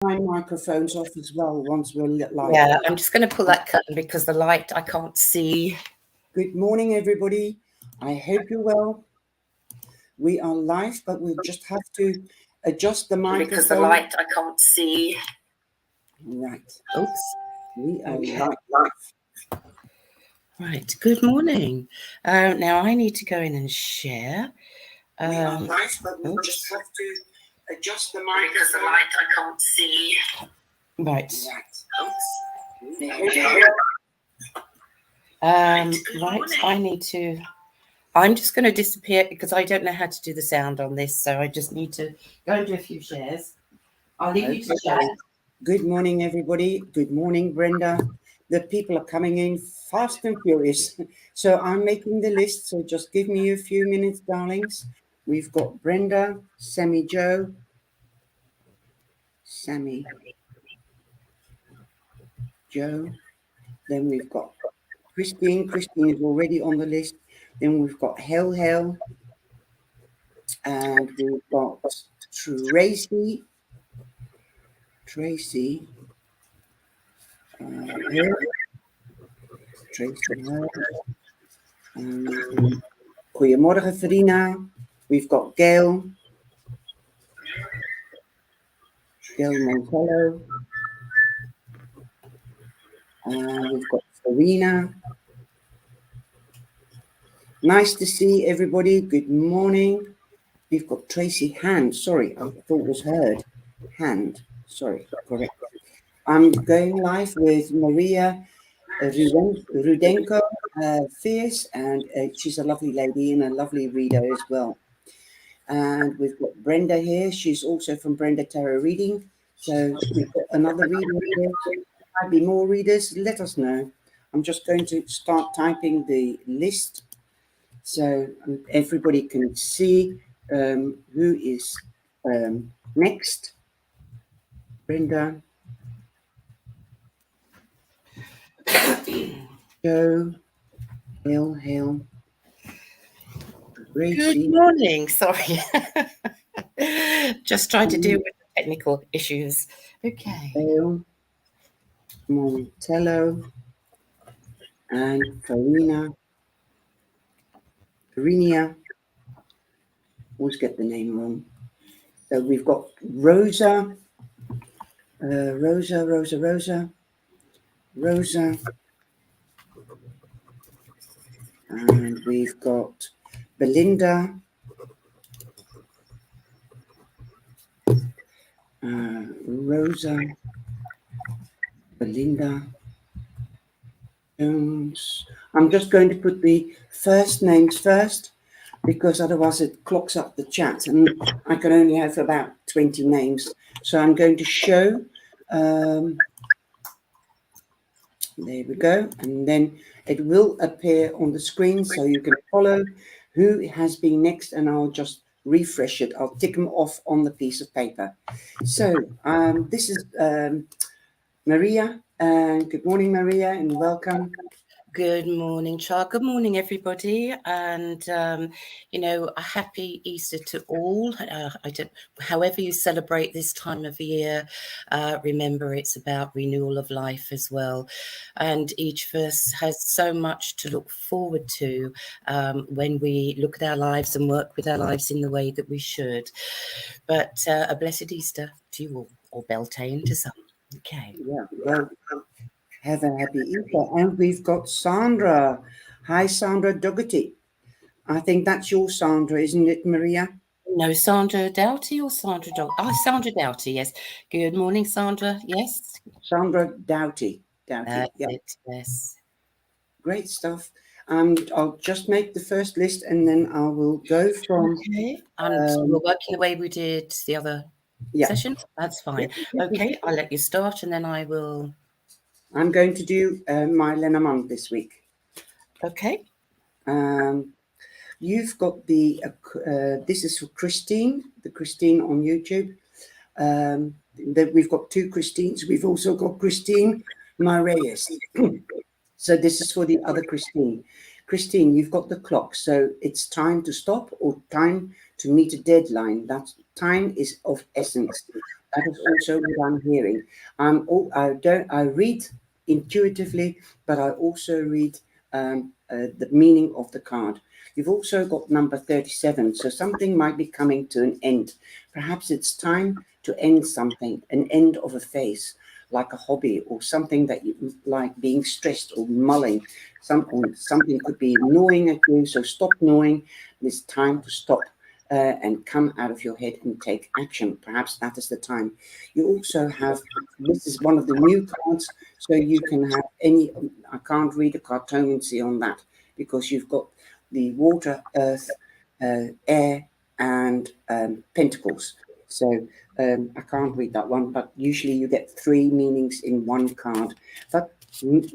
my microphones off as well once we're live. Yeah, I'm just going to pull that curtain because the light, I can't see. Good morning, everybody. I hope you're well. We are live, but we'll just have to adjust the microphone. Because the light, I can't see. Right. Oops. We are live. Right. Good morning. Now I need to go in and share. We are live, but we'll just have to adjust the microphone. Because the light, I can't see. Right. Right. I need to. I'm just going to disappear because I don't know how to do the sound on this, so I just need to go and do a few shares. I'll leave you to chat. Good morning, everybody. Good morning, Brenda. The people are coming in fast and furious. So I'm making the list, so just give me a few minutes, darlings. We've got Brenda, Sammy Joe, Sammy Joe. Then we've got Christine. Christine is already on the list. Then we've got Hell. And we've got Tracy. Tracy. Goedemorgen, Verena. We've got Gail. Gail Montello. We've got Serena. Nice to see everybody. Good morning. We've got Tracy Hand. Sorry, I thought it was Heard. Hand. Sorry, correct. I'm going live with Mariea Rudenko Fierce, and she's a lovely lady and a lovely reader as well. And we've got Brenda here. She's also from Brenda Tarot Reading. So we've got another reader here. Might be more readers. Let us know. I'm just going to start typing the list so everybody can see who is next. Brenda. Joe. Hail. Gracie. Good morning. Sorry. Just trying to deal with the technical issues. Okay. Hail. Montello. And Farina. Always get the name wrong. So we've got Rosa. Rosa. And we've got Belinda. Rosa. Belinda. Jones. I'm just going to put the first names first because otherwise it clocks up the chat and I can only have about 20 names. So I'm going to show. There we go. And then it will appear on the screen so you can follow who has been next, and I'll just refresh it. I'll tick them off on the piece of paper. So this is Mariea. Good morning, Mariea, and welcome. Good morning, Char. Good morning, everybody. And, a happy Easter to all. However you celebrate this time of year, remember it's about renewal of life as well. And each of us has so much to look forward to when we look at our lives and work with our lives in the way that we should. But a blessed Easter to you all, or Beltane to some. Okay. Yeah, well, have a happy Easter. And we've got Sandra. Hi, Sandra Dougherty. I think that's your Sandra, isn't it, Mariea? No, Sandra Doughty or Sandra Dougherty? Oh, Sandra Doughty, yes. Good morning, Sandra. Yes. Sandra Doughty. That's it, yes. Great stuff. I'll just make the first list and then I will go from... Okay. And we're working the way we did the other session? That's fine. Okay, I'll let you start and then I will... I'm going to do my Lenormand this week. Okay. You've got the, this is for Christine, the Christine on YouTube. We've got two Christines. We've also got Christine Mariea. So this is for the other Christine. Christine, you've got the clock. So it's time to stop or time to meet a deadline. That time is of essence. That is also what I'm hearing. I read intuitively, but I also read the meaning of the card. You've also got number 37, so something might be coming to an end. Perhaps it's time to end something, an end of a phase, like a hobby or something that you like, being stressed or mulling. Something could be gnawing at you, so stop gnawing. It's time to stop and come out of your head and take action. Perhaps that is the time. You also have, this is one of the new cards, so you can have any, I can't read a cartomancy on that because you've got the water, earth, air, and pentacles. So I can't read that one, but usually you get 3 meanings in one card. But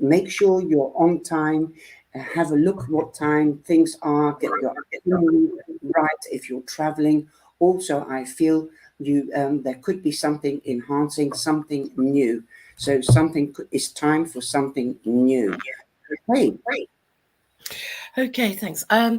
make sure you're on time. Have a look what time things are. Get your itinerary right if you're traveling. Also, I feel you there could be something enhancing, something new. So it's time for something new. Okay. Okay, thanks. I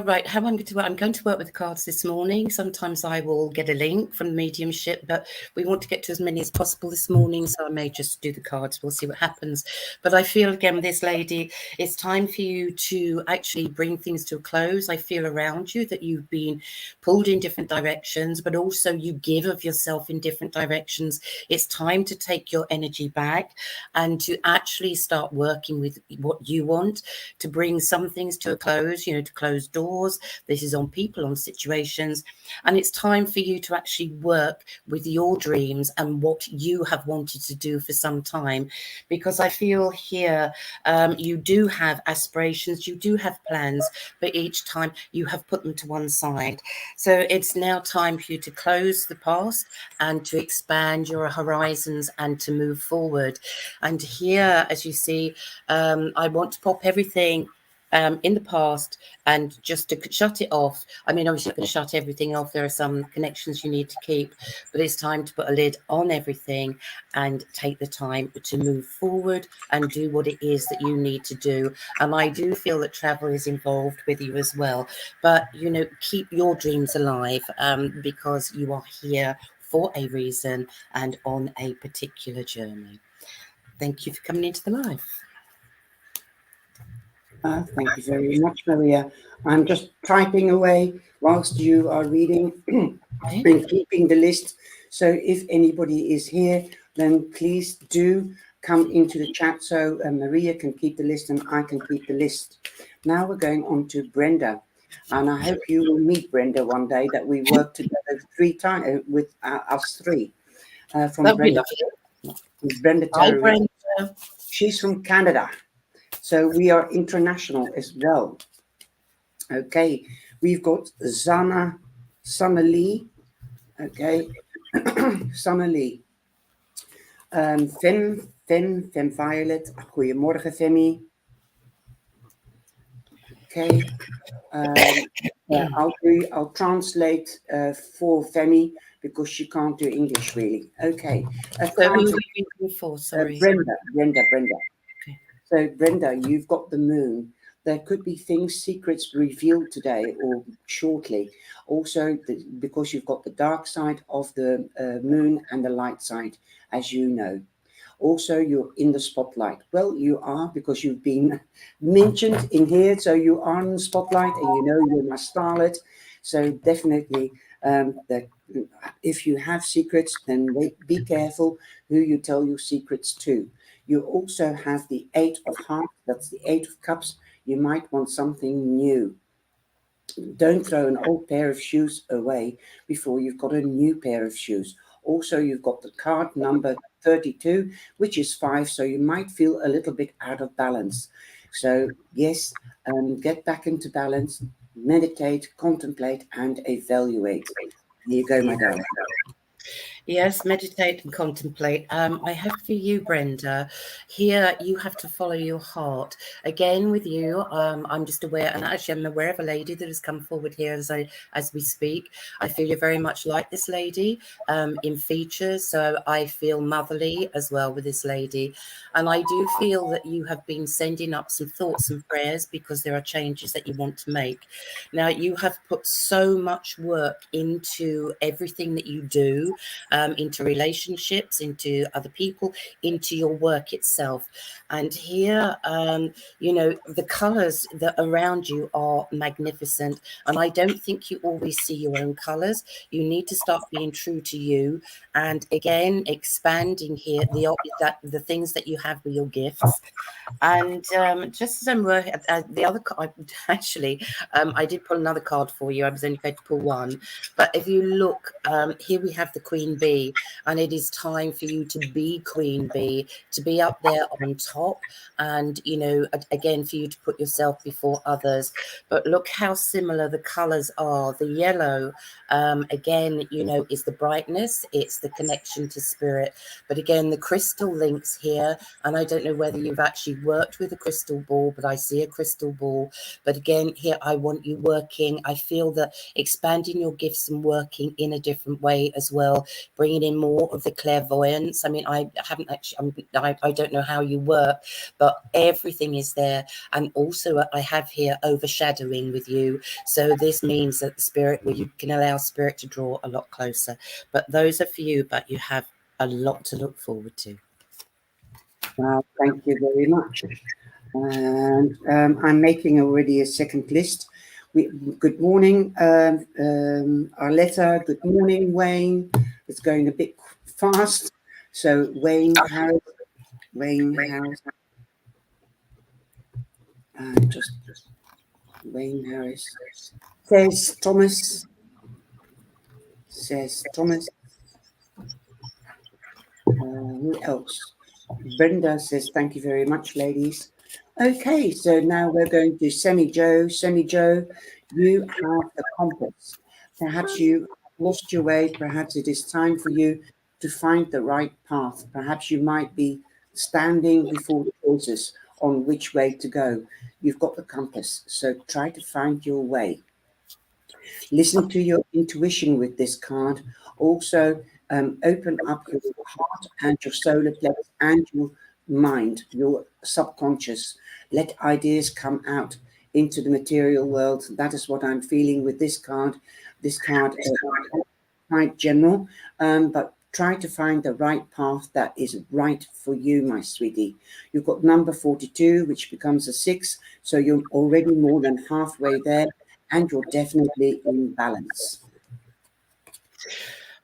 write how I'm going to work. I'm going to work with the cards this morning. Sometimes I will get a link from mediumship, but we want to get to as many as possible this morning, so I may just do the cards. We'll see what happens. But I feel again with this lady, it's time for you to actually bring things to a close. I feel around you that you've been pulled in different directions, but also you give of yourself in different directions. It's time to take your energy back and to actually start working with what you want, to bring some things to a close, to close doors. This is on people, on situations. And it's time for you to actually work with your dreams and what you have wanted to do for some time. Because I feel here you do have aspirations, you do have plans, but each time you have put them to one side. So it's now time for you to close the past and to expand your horizons and to move forward. And here, as you see, I want to pop everything in the past and just to shut it off. I mean, obviously, you can shut everything off. There are some connections you need to keep, but it's time to put a lid on everything and take the time to move forward and do what it is that you need to do. And I do feel that travel is involved with you as well. But, keep your dreams alive because you are here for a reason and on a particular journey. Thank you for coming into the live. Thank you very much, Maria. I'm just typing away whilst you are reading and keeping the list. So if anybody is here, then please do come into the chat so Maria can keep the list and I can keep the list. Now we're going on to Brenda. And I hope you will meet Brenda one day, that we work together 3 times with us 3 from That would be Brenda. lovely. Brenda Hi, Tarot. Brenda. She's from Canada. So we are international as well. Okay, we've got Sanna Lee. Okay, Sanna Lee. Fem Violet. Goedemorgen, Femi. Okay. I'll translate for Femi because she can't do English really. Okay. So who are you reading for? Sorry. Brenda. Okay. So, Brenda, you've got the moon. There could be secrets revealed today or shortly. Also, because you've got the dark side of the moon and the light side, as you know. Also, you're in the spotlight. Well, you are, because you've been mentioned in here. So you are in the spotlight and you're my starlet. So definitely, if you have secrets, then be careful who you tell your secrets to. You also have the 8 of Hearts. That's the 8 of Cups. You might want something new. Don't throw an old pair of shoes away before you've got a new pair of shoes. Also, you've got the card number 32, which is 5, so you might feel a little bit out of balance. So, yes, get back into balance, meditate, contemplate, and evaluate. Here you go, my darling. Yes, meditate and contemplate. I have for you, Brenda, here you have to follow your heart. Again, with you, I'm just aware, and actually I'm aware of a lady that has come forward here as we speak. I feel you're very much like this lady in features, so I feel motherly as well with this lady. And I do feel that you have been sending up some thoughts and prayers because there are changes that you want to make. Now, you have put so much work into everything that you do. into relationships, into other people, into your work itself. And here, you know, the colors that around you are magnificent. And I don't think you always see your own colors. You need to start being true to you. And again, expanding here the things that you have with your gifts. And just as I'm working, the other actually, I did pull another card for you. I was only going to pull one, but if you look here, we have the Queen Bee, and it is time for you to be Queen Bee, to be up there on top, and you know, again, for you to put yourself before others. But look how similar the colors are. The yellow, again, you know, is the brightness. It's the connection to spirit. But again, the crystal links here, and I don't know whether you've actually worked with a crystal ball, but I see a crystal ball. But again, here, I want you working. I feel that expanding your gifts and working in a different way as well, bringing in more of the clairvoyance. I mean, I haven't actually, I don't know how you work, but everything is there. And also I have here overshadowing with you. So this means that the spirit, well, you can allow spirit to draw a lot closer. But those are for you, but you have a lot to look forward to. Thank you very much. And I'm making already a second list. Good morning, Arletta. Good morning, Wayne. It's going a bit fast. So Wayne Harris, just Wayne Harris says Thomas. Who else? Brenda says, thank you very much, ladies. Okay, so now we're going to Semi Joe. Semi Joe, you have the compass. Perhaps you lost your way. Perhaps it is time for you to find the right path. Perhaps you might be standing before choices on which way to go. You've got the compass, so try to find your way. Listen to your intuition with this card. Also, open up your heart and your solar plex and your mind, your subconscious. Let ideas come out into the material world. That is what I'm feeling with this card. This card is quite general, but try to find the right path that is right for you, my sweetie. You've got number 42, which becomes a 6, so you're already more than halfway there, and you're definitely in balance.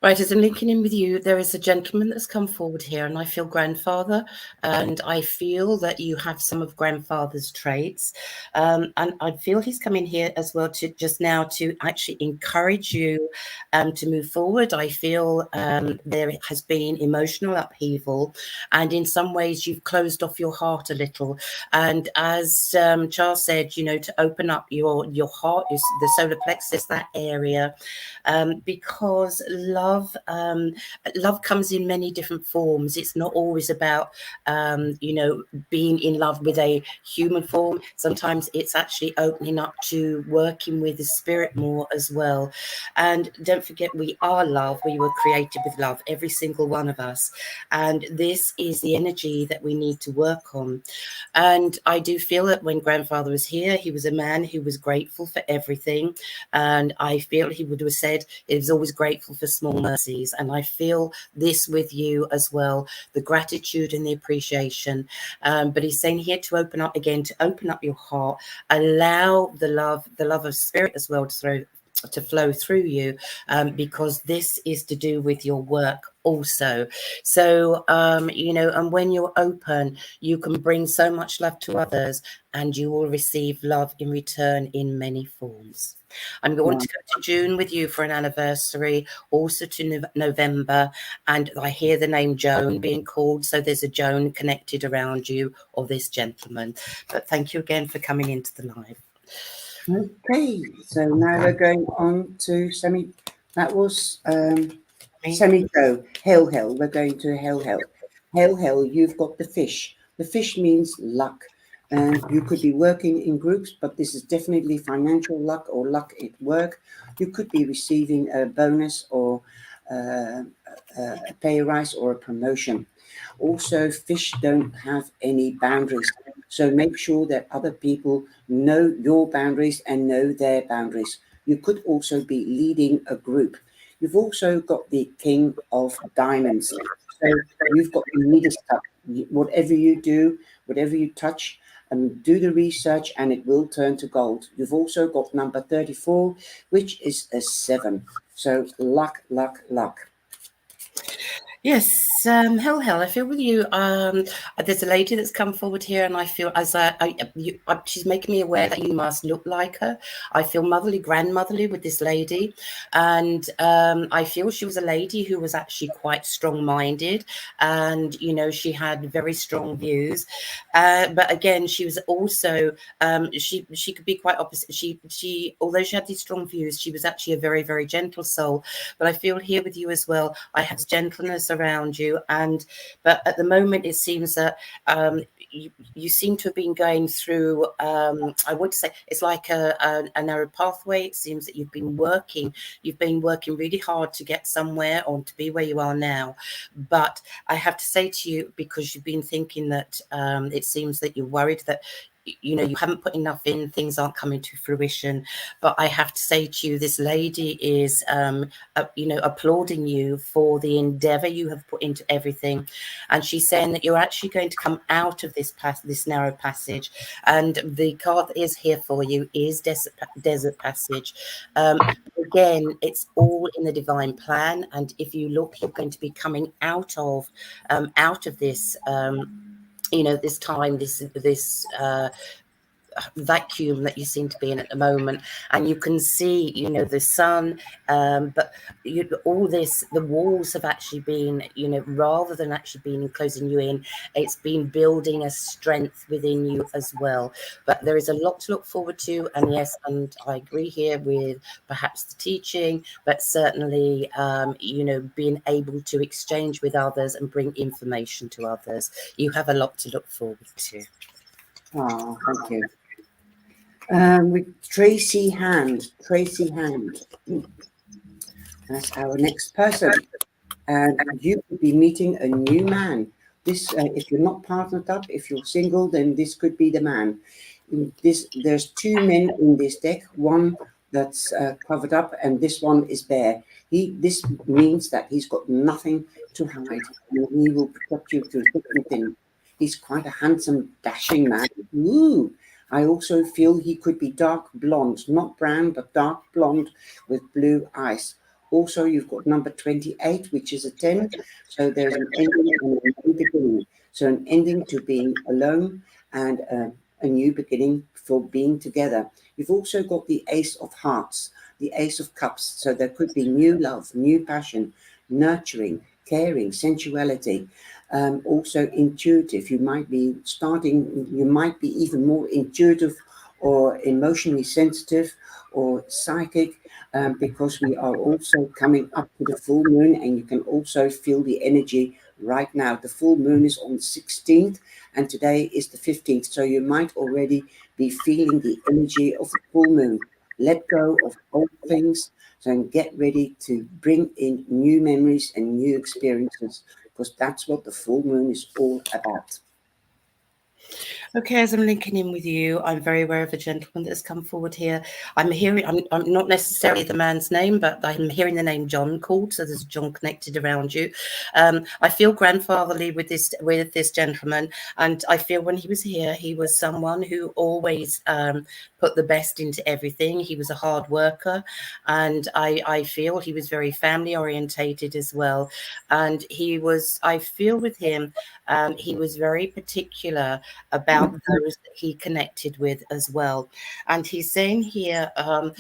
Right, as I'm linking in with you, there is a gentleman that's come forward here, and I feel grandfather, and I feel that you have some of grandfather's traits, and I feel he's come in here as well to just now to actually encourage you to move forward. I feel there has been emotional upheaval, and in some ways you've closed off your heart a little. And as Charles said, you know, to open up your heart, the solar plexus, that area, because love comes in many different forms. It's not always about you know, being in love with a human form. Sometimes it's actually opening up to working with the spirit more as well. And don't forget, we are love. We were created with love, every single one of us, and this is the energy that we need to work on. And I do feel that when grandfather was here, he was a man who was grateful for everything, and I feel he would have said he was always grateful for small mercies. And I feel this with you as well, the gratitude and the appreciation. But he's saying here to open up again, to open up your heart, allow the love of spirit as well to flow through you, because this is to do with your work also. So you know, and when you're open, you can bring so much love to others, and you will receive love in return in many forms. I'm going to go to June with you for an anniversary, also to November, and I hear the name Joan being called, so there's a Joan connected around you, or this gentleman. But thank you again for coming into the live. Okay, so now we're going on to Semi. That was Semi Joe. Hell. We're going to Hell. Hell, you've got the fish. The fish means luck. And you could be working in groups, but this is definitely financial luck or luck at work. You could be receiving a bonus or a pay rise or a promotion. Also, fish don't have any boundaries. So make sure that other people know your boundaries and know their boundaries. You could also be leading a group. You've also got the King of Diamonds. So you've got the Midas cup. Whatever you do, whatever you touch, and do the research, and it will turn to gold. You've also got number 34, which is a 7. So luck, luck, luck. Yes, hell, I feel with you. There's a lady that's come forward here, and I feel as she's making me aware that you must look like her. I feel motherly, grandmotherly with this lady, and I feel she was a lady who was actually quite strong-minded, and she had very strong views. But again, she was also she could be quite opposite. She although she had these strong views, she was actually a very, very gentle soul. But I feel here with you as well, I have gentleness around you, but at the moment it seems that you seem to have been going through, I would say it's like a narrow pathway. It seems that you've been working really hard to get somewhere or to be where you are now. But I have to say to you, because you've been thinking that it seems that you're worried that you haven't put enough in, things aren't coming to fruition. But I have to say to you, this lady is applauding you for the endeavor you have put into everything, and she's saying that you're actually going to come out of this narrow passage, and the card that is here for you is desert passage. Again, it's all in the divine plan, and if you look, you're going to be coming out of this this time, this vacuum that you seem to be in at the moment, and you can see the sun, but all this, the walls have actually been, rather than actually being enclosing you in, it's been building a strength within you as well. But there is a lot to look forward to, and yes, and I agree here with perhaps the teaching, but certainly being able to exchange with others and bring information to others. You have a lot to look forward to. Oh, thank you. With Tracy Hand. That's our next person. And you could be meeting a new man. This, if you're not partnered up, if you're single, then this could be the man. There's 2 men in this deck. One that's covered up, and this one is bare. This means that he's got nothing to hide, and he will protect you through thick and thin. He's quite a handsome, dashing man. Ooh. I also feel he could be dark blonde, not brown, but dark blonde with blue eyes. Also, you've got number 28, which is a 10. So there's an ending and a new beginning. So an ending to being alone, and a new beginning for being together. You've also got the Ace of Hearts, the Ace of Cups. So there could be new love, new passion, nurturing, caring, sensuality. Also intuitive. You might be even more intuitive or emotionally sensitive or psychic, because we are also coming up to the full moon, and you can also feel the energy right now. The full moon is on 16th, and today is the 15th. So you might already be feeling the energy of the full moon. Let go of old things, and get ready to bring in new memories and new experiences, because that's what the full moon is all about. Okay, as I'm linking in with you, I'm very aware of the gentleman that has come forward here. I'm not necessarily the man's name, but I'm hearing the name John called, so there's John connected around you. I feel grandfatherly with this gentleman, and I feel when he was here, he was someone who always put the best into everything. He was a hard worker, and I feel he was very family orientated as well. And I feel with him, he was very particular about those that he connected with as well. And he's saying here, around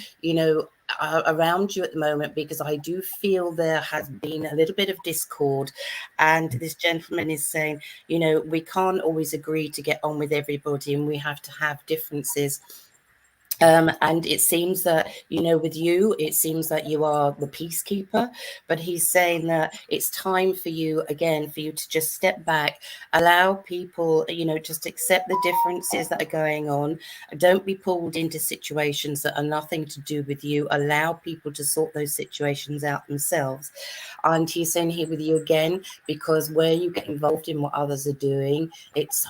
you at the moment, because I do feel there has been a little bit of discord. And this gentleman is saying, we can't always agree to get on with everybody, and we have to have differences. And it seems that, with you, it seems that you are the peacekeeper, but he's saying that it's time for you, again, for you to just step back, allow people, just accept the differences that are going on. Don't be pulled into situations that are nothing to do with you. Allow people to sort those situations out themselves. And he's saying here with you again, because where you get involved in what others are doing, it's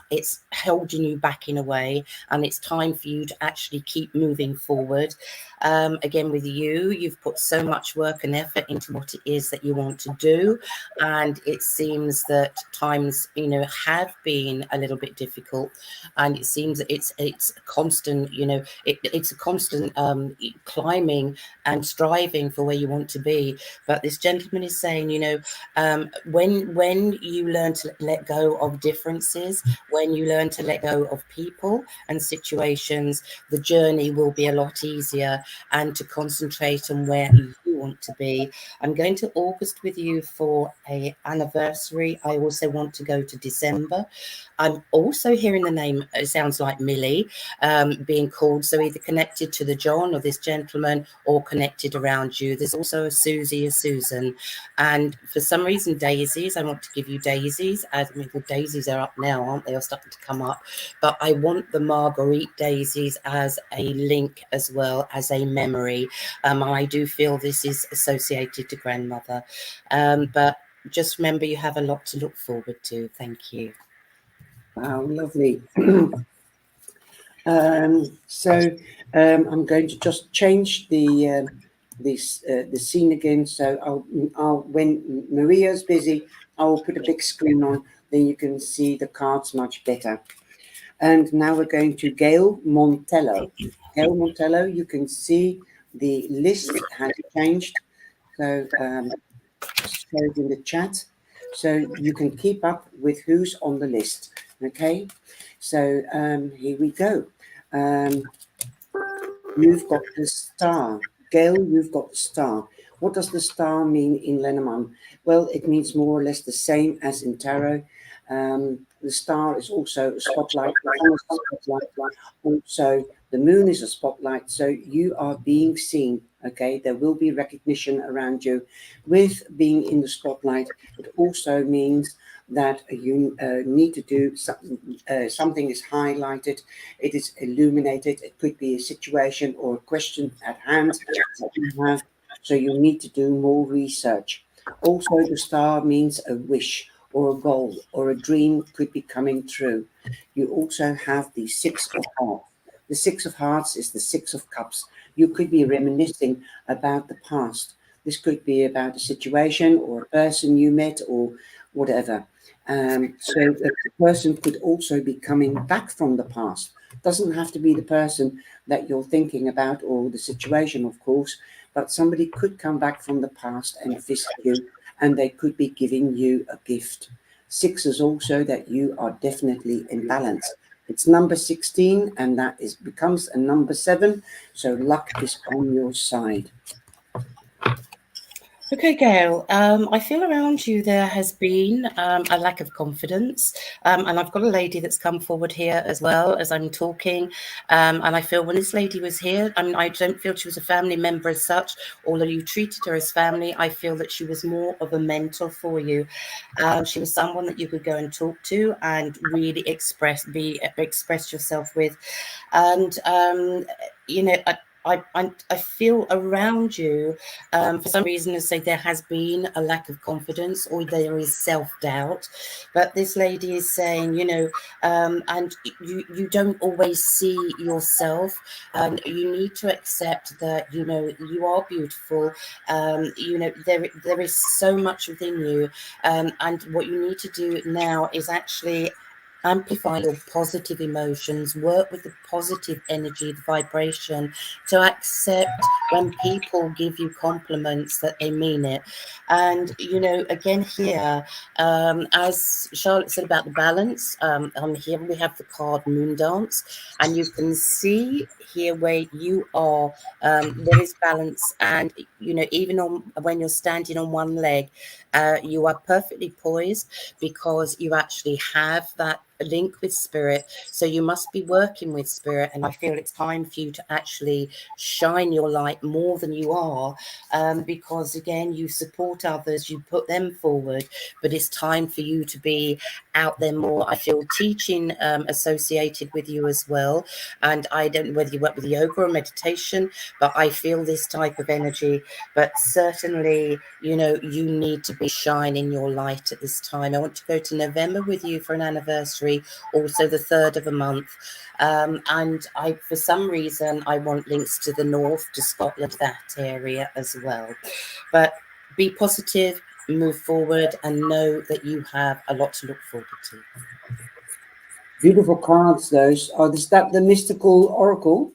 holding you back in a way, and it's time for you to actually keep moving forward. Again, with you, you've put so much work and effort into what it is that you want to do, and it seems that times, have been a little bit difficult, and it seems that it's constant, it's a constant climbing and striving for where you want to be. But this gentleman is saying, when you learn to let go of differences, when you learn to let go of people and situations, the journey will be a lot easier, and to concentrate on where you want to be. I'm going to August with you for an anniversary. I also want to go to December. I'm also hearing the name, it sounds like Millie, being called, so either connected to the John or this gentleman, or connected around you. There's also a Susie, a Susan, and for some reason daisies. I want to give you daisies. The daisies are up now, aren't they? Are starting to come up, but I want the Marguerite daisies as a link as well as a memory. I do feel this is associated to grandmother, but just remember you have a lot to look forward to. Thank you. Wow, lovely. I'm going to just change the scene again. So I'll when Maria's busy, I'll put a big screen on, then you can see the cards much better. And now we're going to Gail Montello. Gail Montello, you can see the list has changed. So just show it in the chat, so you can keep up with who's on the list. Okay, so here we go. You've got the star. Gail, you've got the star. What does the star mean in Lenormand? Well, it means more or less the same as in tarot. The star is also a spotlight. Also, the moon is a spotlight. So you are being seen. Okay, there will be recognition around you. With being in the spotlight, it also means that you need to do something. Something is highlighted. It is illuminated. It could be a situation or a question at hand that you have. So you need to do more research. Also, the star means a wish or a goal or a dream could be coming true. You also have the Six of Hearts. The Six of Hearts is the Six of Cups. You could be reminiscing about the past. This could be about a situation or a person you met or whatever. So the person could also be coming back from the past. Doesn't have to be the person that you're thinking about or the situation, of course, but somebody could come back from the past and visit you, and they could be giving you a gift. Six is also that you are definitely in balance. It's number 16, and that becomes a number 7. So luck is on your side. Okay, Gail, I feel around you there has been a lack of confidence, and I've got a lady that's come forward here as well as I'm talking, and I feel when this lady was here, I don't feel she was a family member as such, although you treated her as family. I feel that she was more of a mentor for you. She was someone that you could go and talk to and really express yourself with, and I feel around you, for some reason, to say there has been a lack of confidence or there is self-doubt. But this lady is saying, and you don't always see yourself. You need to accept that, you are beautiful. There is so much within you. And what you need to do now is actually amplify your positive emotions, work with the positive energy, the vibration, to accept when people give you compliments that they mean it. And again here, as Charlotte said about the balance, on here we have the card Moon Dance, and you can see here where you are, there is balance, and even when you're standing on one leg, you are perfectly poised because you actually have that link with spirit. So you must be working with spirit, and I feel it's time for you to actually shine your light more than you are, because again, you support others, you put them forward, but it's time for you to be out there more. I feel teaching associated with you as well, and I don't know whether you work with yoga or meditation, but I feel this type of energy. But certainly, you need to be shining your light at this time. I want to go to November with you for an anniversary. anniversary, also the 3rd of a month. And for some reason, I want links to the north, to Scotland, that area as well. But be positive, move forward, and know that you have a lot to look forward to. Beautiful cards, those. Is that the mystical oracle?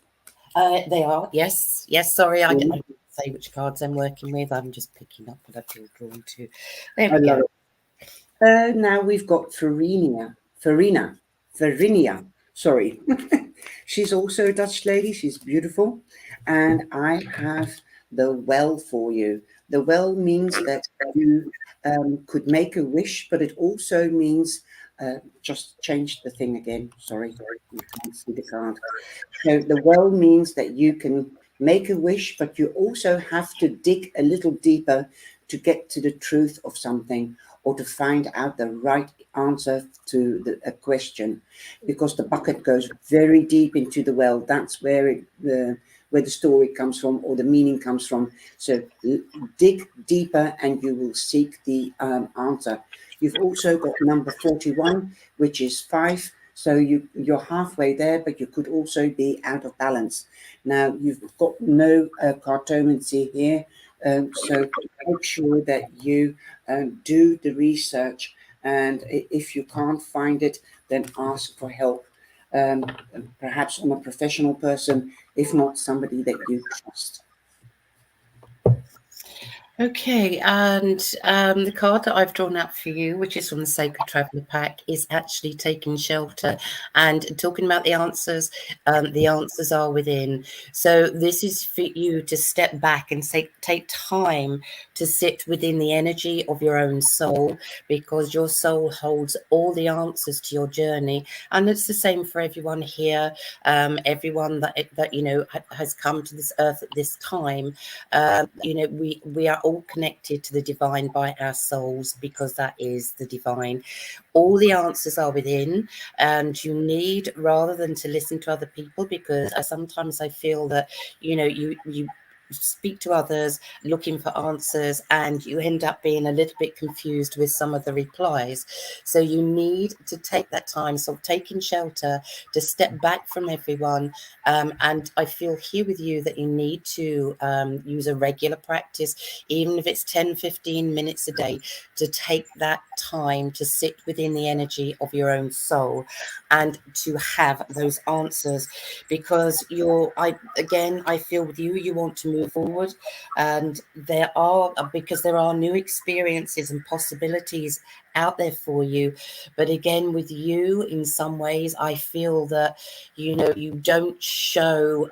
They are, yes. Yes, sorry, I Mm. didn't say which cards I'm working with. I'm just picking up what I feel drawn to. There I we love go. it. Now we've got Farinia. Sorry. She's also a Dutch lady. She's beautiful. And I have the well for you. The well means that you could make a wish, but it also means, just change the thing again. Sorry, you can't see the card. So the well means that you can make a wish, but you also have to dig a little deeper to get to the truth of something, or to find out the right answer to a question, because the bucket goes very deep into the well. That's where the story comes from, or the meaning comes from. So dig deeper and you will seek the answer. You've also got number 41, which is 5. So you're halfway there, but you could also be out of balance. Now, you've got no cartomancy here, so make sure that you do the research, and if you can't find it, then ask for help, um, perhaps on a professional person, if not somebody that you trust. Okay, and the card that I've drawn out for you, which is from the Sacred Traveller pack, is actually taking shelter. And talking about the answers are within. So this is for you to step back and take time to sit within the energy of your own soul, because your soul holds all the answers to your journey. And it's the same for everyone here, everyone that you know has come to this earth at this time. You know, we are all connected to the divine by our souls, because that is the divine. All the answers are within, and you need, rather than to listen to other people, because sometimes I feel that, you know, you speak to others looking for answers and you end up being a little bit confused with some of the replies. So you need to take that time, so taking shelter, to step back from everyone. And I feel here with you that you need to use a regular practice, even if it's 10-15 minutes a day, to take that time to sit within the energy of your own soul and to have those answers. Because I feel with you, you want to move forward, and because there are new experiences and possibilities out there for you. But again, with you, in some ways, I feel that, you know, you don't show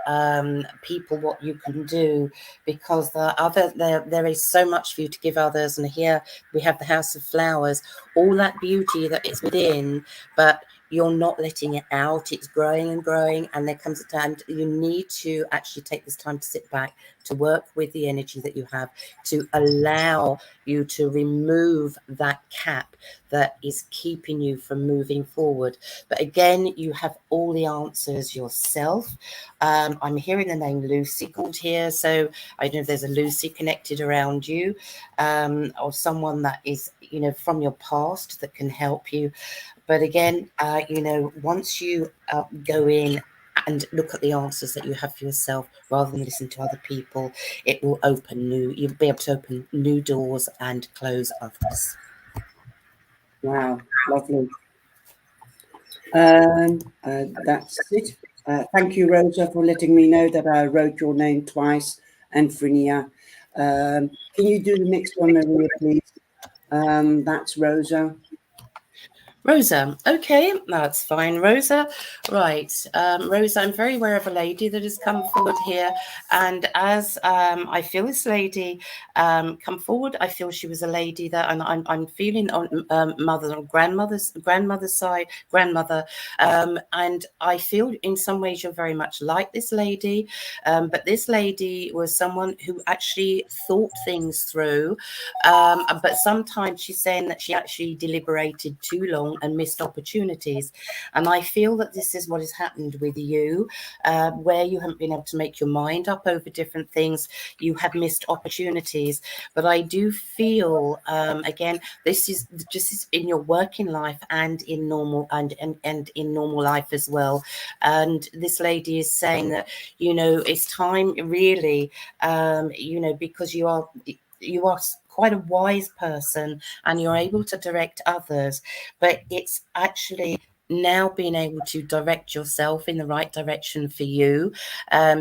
people what you can do, because there is so much for you to give others. And here we have the House of Flowers, all that beauty that is within, but you're not letting it out. It's growing and growing, and there comes a time you need to actually take this time to sit back, to work with the energy that you have, to allow you to remove that cap that is keeping you from moving forward. But again, you have all the answers yourself. I'm hearing the name Lucy called here, so I don't know if there's a Lucy connected around you, or someone that is, you know, from your past that can help you. But again, you know, once you go in and look at the answers that you have for yourself, rather than listen to other people, it will you'll be able to open new doors and close others. Wow, lovely. That's it. Thank you, Rosa, for letting me know that I wrote your name twice, and Frinia. Can you do the next one, Maria, please? That's Rosa. Rosa. Okay, that's fine. Rosa. Right. Rosa, I'm very aware of a lady that has come forward here. And as I feel this lady come forward, I feel she was a lady that, and I'm feeling on grandmother's side, grandmother. And I feel in some ways you're very much like this lady. But this lady was someone who actually thought things through. But sometimes she's saying that she actually deliberated too long along and missed opportunities. And I feel that this is what has happened with you, where you haven't been able to make your mind up over different things. You have missed opportunities. But I do feel, again, this is just in your working life and in normal and in normal life as well. And this lady is saying that, you know, it's time really, you know, because you are quite a wise person and you're able to direct others, but it's actually now being able to direct yourself in the right direction for you,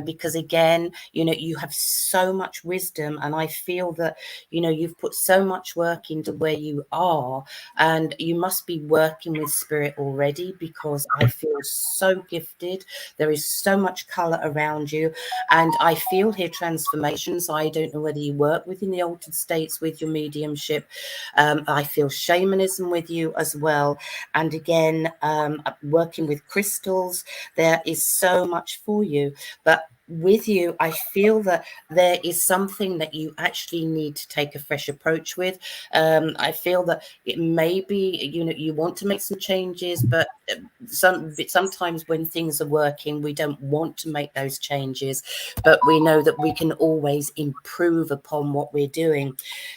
because again, you know, you have so much wisdom, and I feel that, you know, you've put so much work into where you are, and you must be working with spirit already, because I feel so gifted. There is so much color around you, and I feel here transformations. I don't know whether you work within the altered states with your mediumship. I feel shamanism with you as well, and again, working with crystals. There is so much for you, but with you, I feel that there is something that you actually need to take a fresh approach with. I feel that it may be, you know, you want to make some changes, but sometimes when things are working, we don't want to make those changes, but we know that we can always improve upon what we're doing.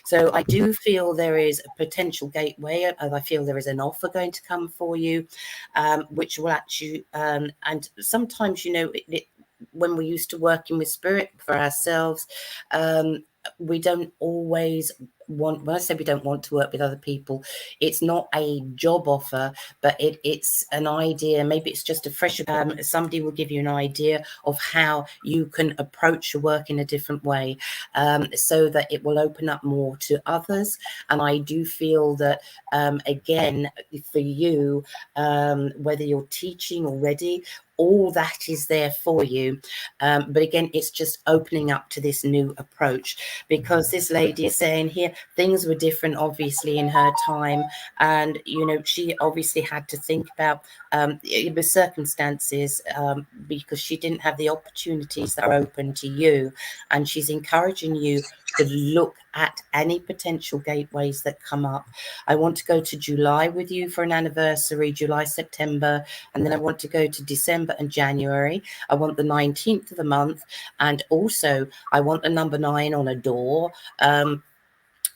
So I do feel there is a potential gateway, and I feel there is an offer going to come for you, which will actually, and sometimes, you know, when we're used to working with spirit for ourselves, we don't always want, when I say we don't want to work with other people, it's not a job offer, but it's an idea. Maybe it's just a fresh, somebody will give you an idea of how you can approach your work in a different way, so that it will open up more to others. And I do feel that, again, for you, whether you're teaching already, all that is there for you, but again, it's just opening up to this new approach, because this lady is saying here things were different obviously in her time, and you know, she obviously had to think about the circumstances, because she didn't have the opportunities that are open to you, and she's encouraging you to look at any potential gateways that come up. I want to go to July with you for an anniversary, July, September, and then I want to go to December and January. I want the 19th of the month, and also I want the number 9 on a door.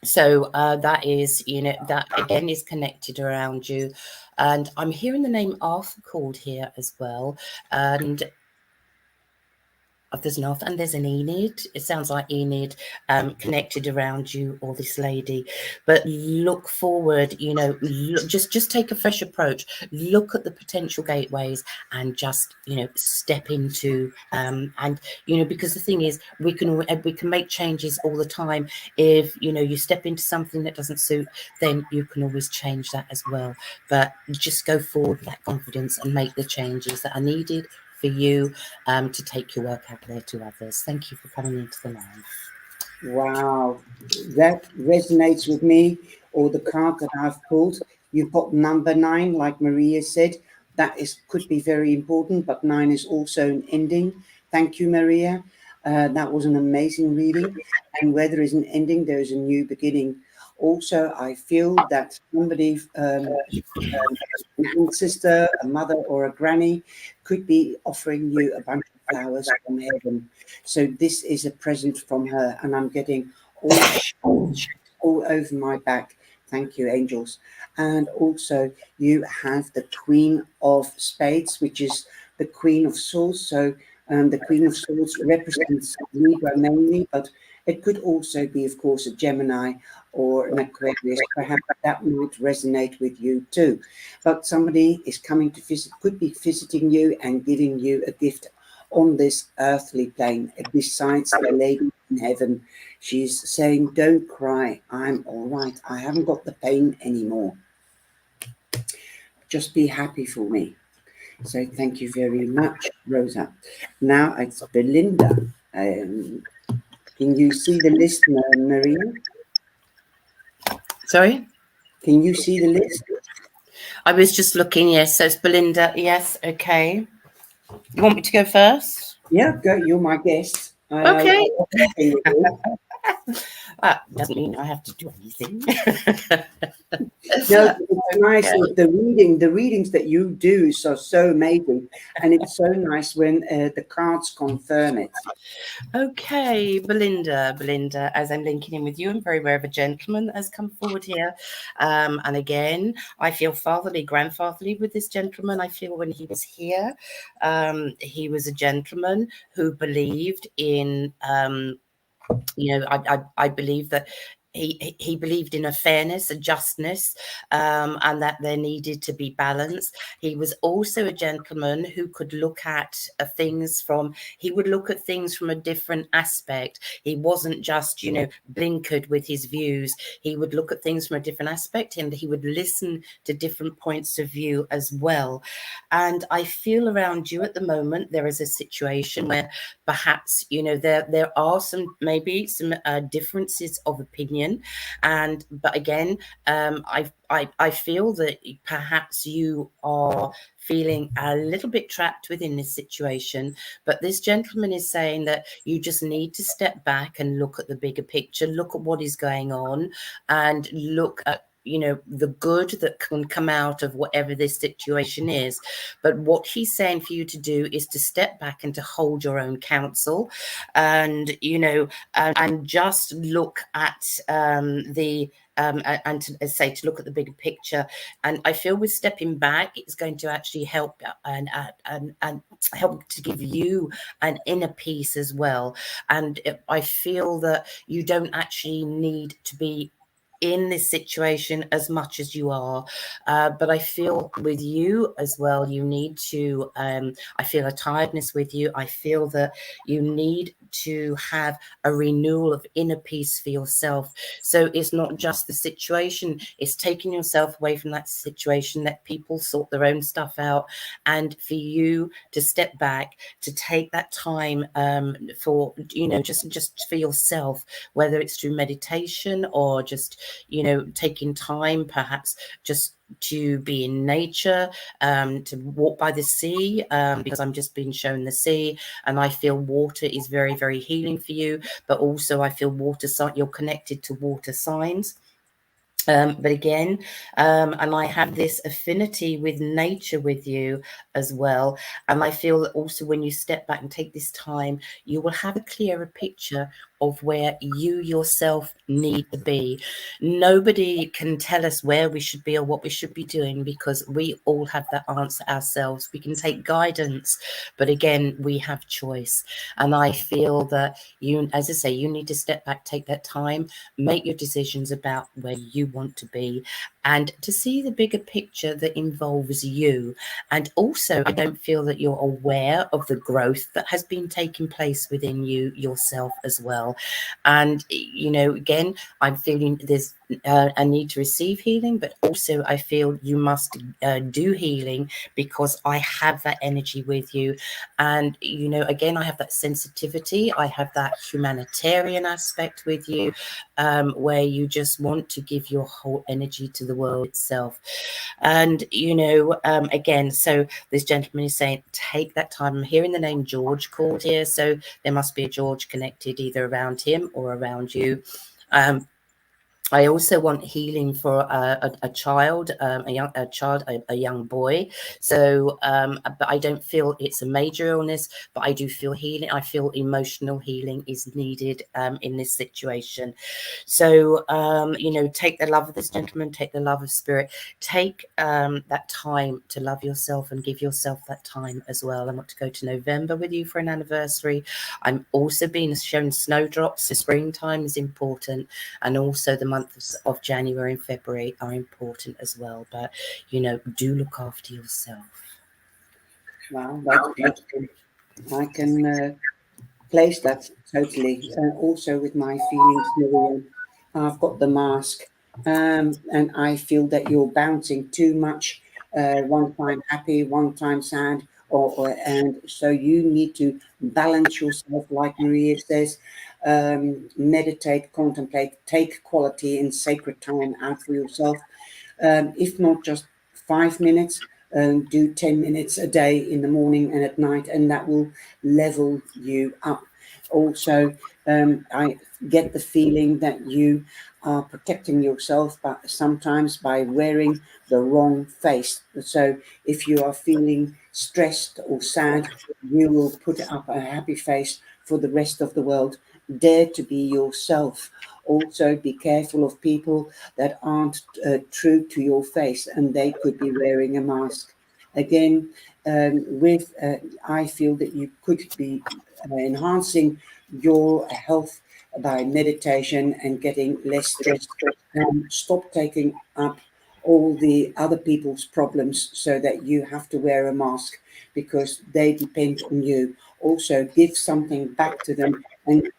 So that is, you know, that again is connected around you. And I'm hearing the name Arthur called here as well. And there's an Arthur and there's an Enid. It sounds like Enid, connected around you or this lady. But look forward, you know, just take a fresh approach. Look at the potential gateways and just, you know, step into, and, you know, because the thing is, we can make changes all the time. If, you know, you step into something that doesn't suit, then you can always change that as well. But just go forward with that confidence and make the changes that are needed for you, to take your work out there to others. Thank you for coming into the live. Wow, that resonates with me, or the card that I've pulled. You've got number 9, like Mariea said. That could be very important, but 9 is also an ending. Thank you, Mariea. That was an amazing reading. And where there is an ending, there is a new beginning. Also, I feel that somebody, a sister, a mother, or a granny, could be offering you a bunch of flowers from heaven. So this is a present from her, and I'm getting all over my back. Thank you, angels. And also, you have the Queen of Spades, which is the Queen of Swords. So the Queen of Swords represents Libra mainly, but it could also be, of course, a Gemini or an Aquarius. Perhaps that might resonate with you too. But somebody is coming to visit, could be visiting you and giving you a gift on this earthly plane. Besides the lady in heaven, she's saying, don't cry, I'm all right. I haven't got the pain anymore. Just be happy for me. So thank you very much, Rosa. Now it's Belinda. Can you see the list, Mariea? Sorry? Can you see the list? I was just looking, yes. So it's Belinda. Yes, okay. You want me to go first? Yeah, go. You're my guest. Okay. That doesn't mean I have to do anything. No, it's nice. The readings that you do are so amazing, and it's so nice when the cards confirm it. Okay, Belinda, as I'm linking in with you, I'm very aware of a gentleman that has come forward here. And again, I feel fatherly, grandfatherly with this gentleman. I feel when he was here, he was a gentleman who believed in, I believe that he believed in a fairness, a justness, and that there needed to be balance. He was also a gentleman who could look at he would look at things from a different aspect. He wasn't just, blinkered with his views. He would look at things from a different aspect, and he would listen to different points of view as well. And I feel around you at the moment, there is a situation where perhaps, there are maybe some differences of opinion. But again, I feel that perhaps you are feeling a little bit trapped within this situation. But this gentleman is saying that you just need to step back and look at the bigger picture, look at what is going on, and look at the good that can come out of whatever this situation is. But what he's saying for you to do is to step back and to hold your own counsel, and and just look at and to look at the bigger picture. And I feel with stepping back, it's going to actually help and help to give you an inner peace as well. And I feel that you don't actually need to be in this situation as much as you are, but I feel with you as well, you need to I feel a tiredness with you. I feel that you need to have a renewal of inner peace for yourself. So it's not just the situation, it's taking yourself away from that situation, let people sort their own stuff out, and for you to step back, to take that time for just for yourself, whether it's through meditation or just taking time perhaps just to be in nature, to walk by the sea, because I'm just being shown the sea, and I feel water is very, very healing for you. But also I feel you're connected to water signs. But again, and I have this affinity with nature with you as well. And I feel that also when you step back and take this time, you will have a clearer picture of where you yourself need to be. Nobody can tell us where we should be or what we should be doing, because we all have that answer ourselves. We can take guidance, but again, we have choice. And I feel that you, as I say, you need to step back, take that time, make your decisions about where you want to be, and to see the bigger picture that involves you. And also, I don't feel that you're aware of the growth that has been taking place within you yourself as well. And again, I'm feeling there's a need to receive healing, but also I feel you must do healing, because I have that energy with you. And again, I have that sensitivity, I have that humanitarian aspect with you, where you just want to give your whole energy to the world itself. And again, so this gentleman is saying take that time. I'm hearing the name George called here, so there must be a George connected either around him or around you. I also want healing for a child, a young boy. So, but I don't feel it's a major illness, but I do feel healing. I feel emotional healing is needed in this situation. So, take the love of this gentleman, take the love of spirit, take that time to love yourself and give yourself that time as well. I want to go to November with you for an anniversary. I'm also being shown snowdrops. So springtime is important, and also the months of January and February are important as well. But do look after yourself. Wow, that's beautiful. I can place that totally. Also with my feelings, Mariea, I've got the mask, and I feel that you're bouncing too much. One time happy, one time sad, and so you need to balance yourself, like Mariea says. Meditate, contemplate, take quality and sacred time out for yourself. If not just 5 minutes, do 10 minutes a day in the morning and at night, and that will level you up. Also, I get the feeling that you are protecting yourself, but sometimes by wearing the wrong face. So if you are feeling stressed or sad, you will put up a happy face for the rest of the world. Dare to be yourself. Also, be careful of people that aren't true to your face, and they could be wearing a mask. Again, I feel that you could be enhancing your health by meditation and getting less stressed, and stop taking up all the other people's problems so that you have to wear a mask because they depend on you. Also, give something back to them and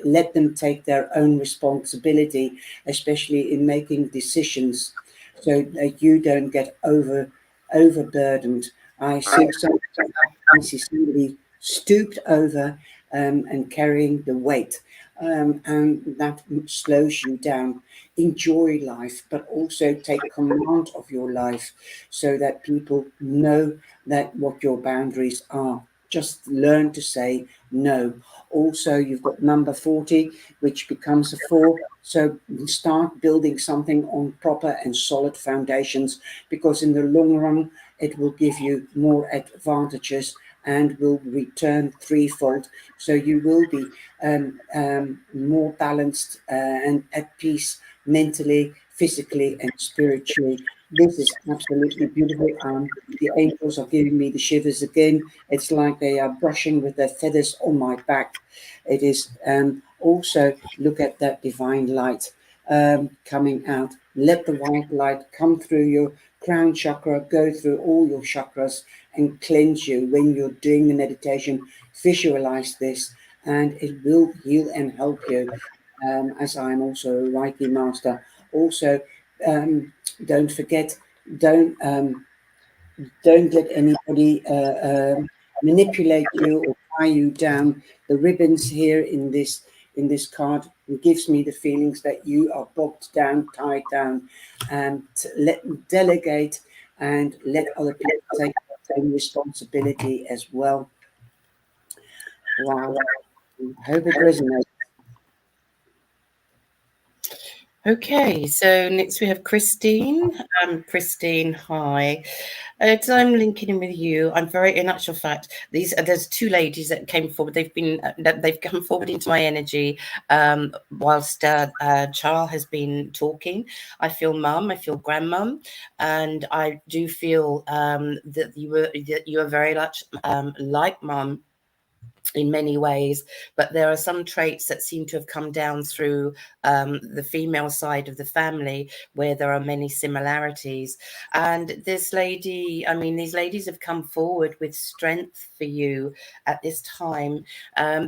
let them take their own responsibility, especially in making decisions, so that you don't get overburdened. I see somebody stooped over and carrying the weight, and that slows you down. Enjoy life, but also take command of your life so that people know that what your boundaries are. Just learn to say no. Also, you've got number 40, which becomes a 4. So start building something on proper and solid foundations, because in the long run, it will give you more advantages and will return threefold. So you will be more balanced and at peace mentally, physically, and spiritually. This is absolutely beautiful. The angels are giving me the shivers again. It's like they are brushing with their feathers on my back. It is also look at that divine light coming out. Let the white light come through your crown chakra, go through all your chakras and cleanse you. When you're doing the meditation, visualize this and it will heal and help you. As I'm also a Reiki master. Also, don't forget, don't don't let anybody manipulate you or tie you down. The ribbons here in this card gives me the feelings that you are bogged down, tied down, and let delegate and let other people take their own responsibility as well. Wow. I hope it resonates. Okay, so next we have Christine. Christine, hi. So I'm linking in with you. I'm very, in actual fact, there's two ladies that came forward. They've come forward into my energy whilst Charles has been talking. I feel mum, I feel grandmum, and I do feel that you are very much like mum in many ways, but there are some traits that seem to have come down through the female side of the family where there are many similarities. And this lady, I mean, these ladies have come forward with strength for you at this time,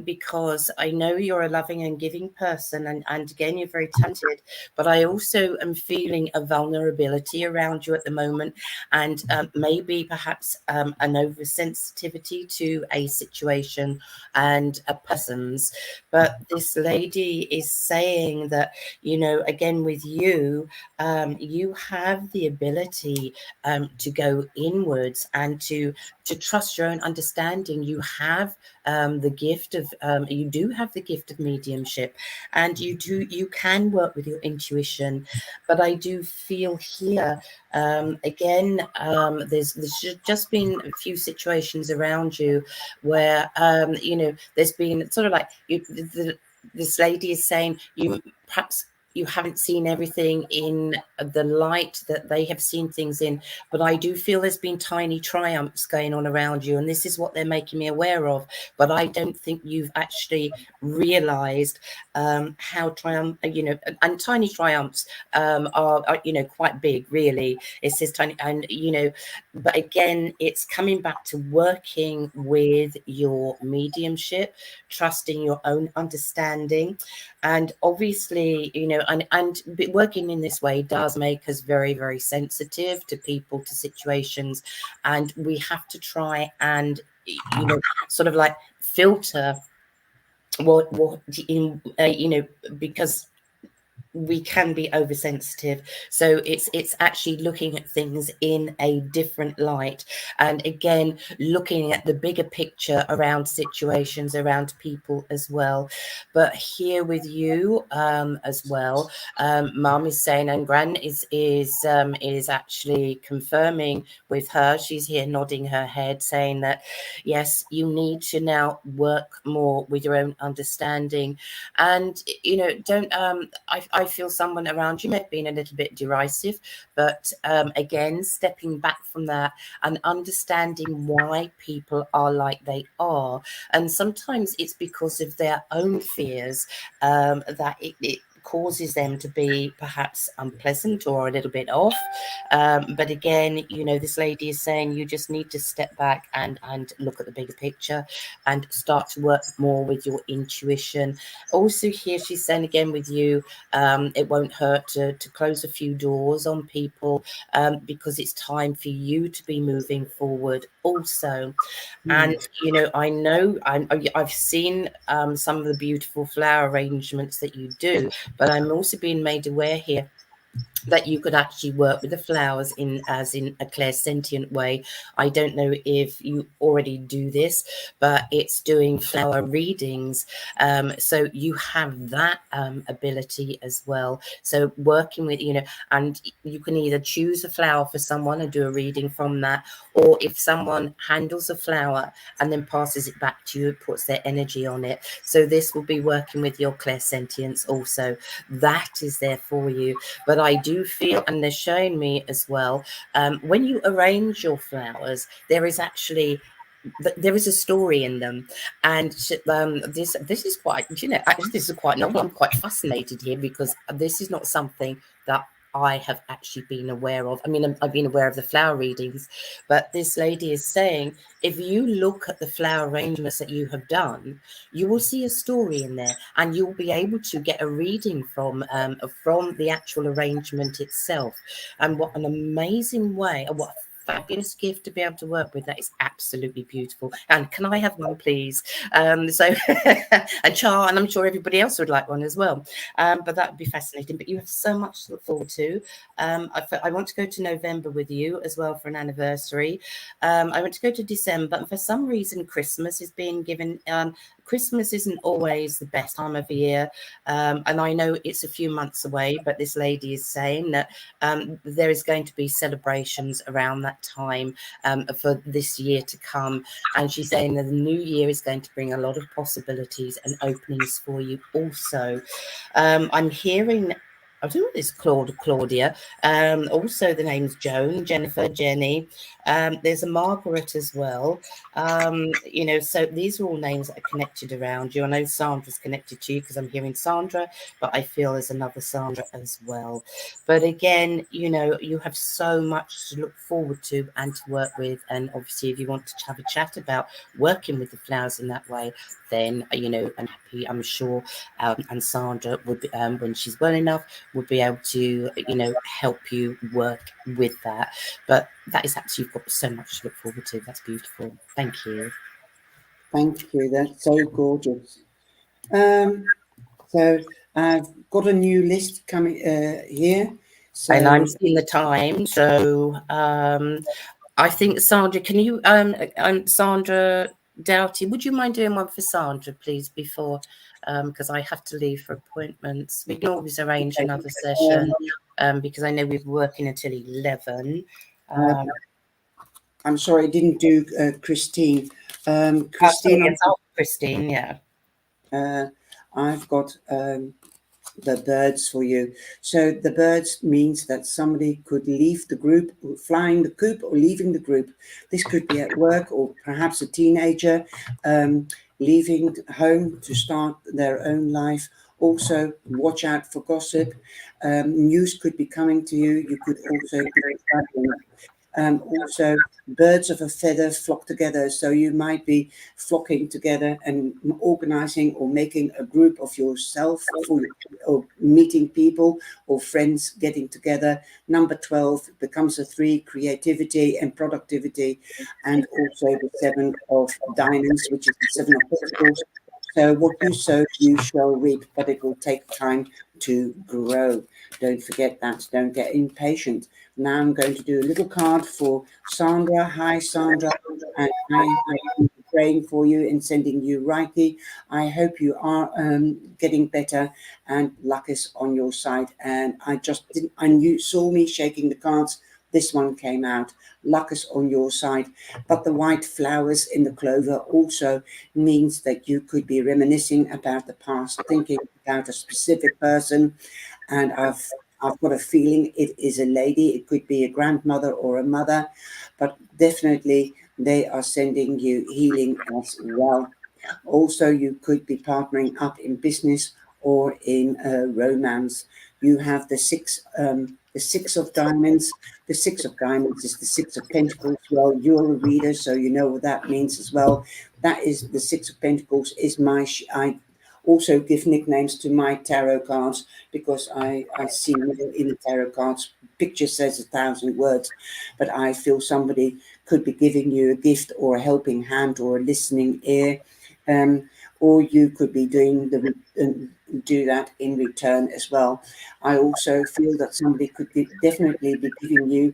because I know you're a loving and giving person, and again, you're very talented, but I also am feeling a vulnerability around you at the moment, and maybe perhaps an oversensitivity to a situation and a person's. But this lady is saying that, you know, again with you, you have the ability to go inwards and to trust your own understanding. You have the gift of you do have the gift of mediumship, and you can work with your intuition. But I do feel here again, there's just been a few situations around you where you know, there's been sort of like this lady is saying you perhaps you haven't seen everything in the light that they have seen things in, but I do feel there's been tiny triumphs going on around you, and this is what they're making me aware of. But I don't think you've actually realized how you know, and tiny triumphs are, you know, quite big, really. It says tiny, and you know, but again, it's coming back to working with your mediumship, trusting your own understanding. And obviously, you know, and working in this way does make us very, very sensitive to people, to situations. And we have to try and, you know, sort of like filter what in, you know, because we can be oversensitive. So it's actually looking at things in a different light, and again looking at the bigger picture around situations, around people as well. But here with you as well, Mum is saying, and Gran is actually confirming with her. She's here nodding her head, saying that yes, you need to now work more with your own understanding. And you know, don't I feel someone around you may have been a little bit derisive, but again, stepping back from that and understanding why people are like they are. And sometimes it's because of their own fears, that it causes them to be perhaps unpleasant or a little bit off. But again, you know, this lady is saying you just need to step back and look at the bigger picture and start to work more with your intuition. Also here she's saying again with you, it won't hurt to close a few doors on people, because it's time for you to be moving forward also. And you know, I've seen some of the beautiful flower arrangements that you do, but I'm also being made aware here that you could actually work with the flowers in as in a clairsentient way. I don't know if you already do this, but it's doing flower readings. So you have that ability as well. So working with, you know, and you can either choose a flower for someone and do a reading from that, or if someone handles a flower and then passes it back to you, puts their energy on it. So this will be working with your clairsentience also. That is there for you. But I do feel, and they're showing me as well, when you arrange your flowers, there is actually there is a story in them. And this is quite, you know, actually this is quite novel. I'm quite fascinated here because this is not something that I have actually been aware of. I mean, I've been aware of the flower readings, but this lady is saying if you look at the flower arrangements that you have done, you will see a story in there, and you'll be able to get a reading from the actual arrangement itself. And what an amazing way, and what fabulous gift to be able to work with. That is absolutely beautiful. And can I have one, please? So and Char, and I'm sure everybody else would like one as well. But that would be fascinating. But you have so much to look forward to. I want to go to November with you as well for an anniversary. I want to go to December, and for some reason Christmas is being given. Christmas isn't always the best time of the year, and I know it's a few months away, but this lady is saying that there is going to be celebrations around that time for this year to come. And she's saying that the new year is going to bring a lot of possibilities and openings for you also. I'm hearing, I don't know what it's called, Claudia. Also, the name's Joan, Jennifer, Jenny. There's a Margaret as well. You know, so these are all names that are connected around you. I know Sandra's connected to you because I'm hearing Sandra, but I feel there's another Sandra as well. But again, you know, you have so much to look forward to and to work with. And obviously, if you want to have a chat about working with the flowers in that way, then, you know, I'm happy, I'm sure, and Sandra would be, when she's well enough, would be able to, you know, help you work with that. But that is actually, you've got so much to look forward to. That's beautiful. Thank you. Thank you. That's so gorgeous. So I've got a new list coming here. So, And I'm seeing the time. So I think Sandra, can you, Sandra Doughty, would you mind doing one for Sandra, please, before, because I have to leave for appointments. We can always arrange another session, because I know we're working until 11. I'm sorry, I didn't do Christine. Christine, yes, Christine, yeah. I've got the birds for you. So the birds means that somebody could leave the group, flying the coop or leaving the group. This could be at work, or perhaps a teenager leaving home to start their own life. Also, watch out for gossip. News could be coming to you. You could also be traveling. Also, birds of a feather flock together. So you might be flocking together and organizing or making a group of yourself, or meeting people or friends getting together. Number 12 becomes a 3, creativity and productivity. And also the 7 of diamonds, which is the 7 of pentacles. So what you sow, you shall reap, but it will take time to grow. Don't forget that. Don't get impatient. Now I'm going to do a little card for Sandra. Hi, Sandra. And I am praying for you and sending you Reiki. I hope you are getting better, and luck is on your side. And I just didn't, and you saw me shaking the cards. This one came out. Luck is on your side. But the white flowers in the clover also means that you could be reminiscing about the past, thinking about a specific person. And I've got a feeling it is a lady. It could be a grandmother or a mother, but definitely they are sending you healing as well. Also, you could be partnering up in business or in romance. You have the six of diamonds. The six of diamonds is the six of pentacles. Well, you're a reader, so you know what that means as well. That is the six of pentacles. Is my I also give nicknames to my tarot cards because I see in the tarot cards. Picture says 1,000 words, but I feel somebody could be giving you a gift or a helping hand or a listening ear, or you could be doing do that in return as well. I also feel that somebody could definitely be giving you,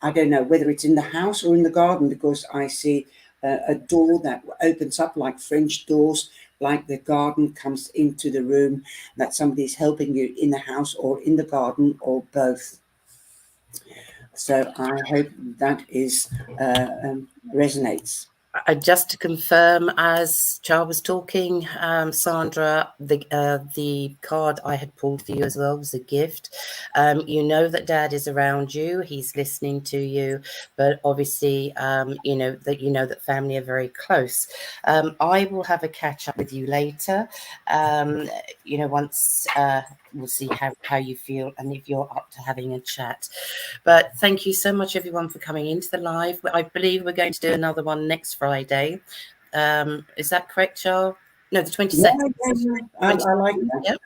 I don't know whether it's in the house or in the garden, because I see a door that opens up like French doors, like the garden comes into the room, that somebody's helping you in the house or in the garden or both. So I hope that is resonates. Just to confirm, as Char was talking, Sandra, the card I had pulled for you as well was a gift. You know that Dad is around you; he's listening to you. But obviously, you know that family are very close. I will have a catch up with you later. You know, once we'll see how you feel and if you're up to having a chat. But thank you so much, everyone, for coming into the live. I believe we're going to do another one next Friday. Is that correct, Charles? No, the 22nd. Yeah. I like that. Yep.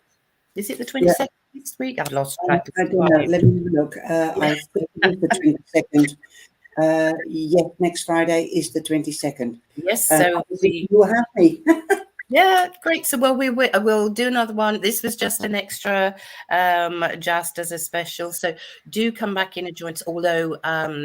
Is it the Yeah. 22nd next week? I've lost track of I don't know. time. Let me look. I think it's the 22nd. Yes, next Friday is the 22nd. Yes, so You will have me. yeah, great. So, well, we'll do another one. This was just an extra, just as a special. So, do come back in and join us. Although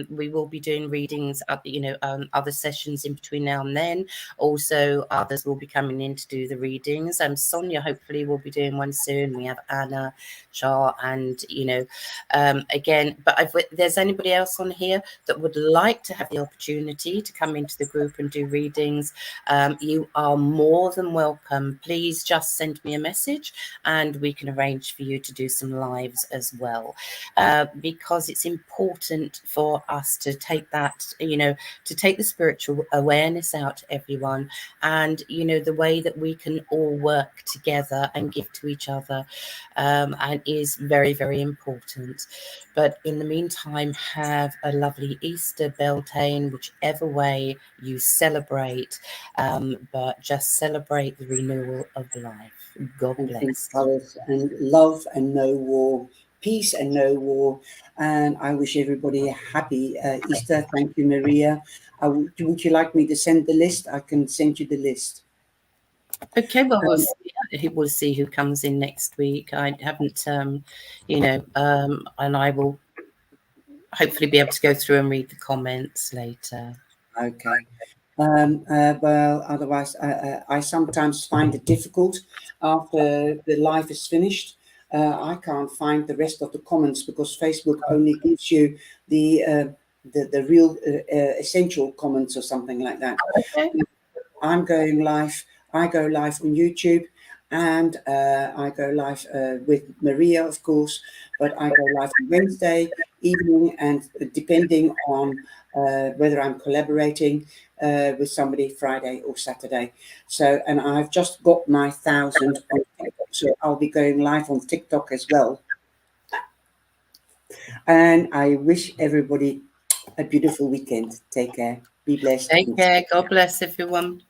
we will be doing readings, other sessions in between now and then. Also, others will be coming in to do the readings. Sonia hopefully will be doing one soon. We have Anna, Char, and again. But if there's anybody else on here that would like to have the opportunity to come into the group and do readings, you are more than welcome. Please just send me a message and we can arrange for you to do some lives as well, because it's important for us to take that, to take the spiritual awareness out to everyone, and the way that we can all work together and give to each other, and is very, very important. But in the meantime, have a lovely Easter, Beltane, whichever way you celebrate, but just celebrate the renewal of life. God And pink bless. colors and love and no war, peace and no war. And I wish everybody a happy Easter. Thank you, Maria. Would you like me to send the list? I can send you the list. Okay, well, we'll see who comes in next week. I haven't, and I will hopefully be able to go through and read the comments later. Okay. Well, otherwise, I sometimes find it difficult after the live is finished. I can't find the rest of the comments because Facebook only gives you the real essential comments or something like that. Okay. I'm going live. I go live on YouTube, and I go live with Maria, of course. But I go live on Wednesday evening, and depending on whether I'm collaborating with somebody Friday or Saturday. So, and I've just got my 1,000 on TikTok, so I'll be going live on TikTok as well. And I wish everybody a beautiful weekend. Take care. Be blessed. Take care. God bless everyone.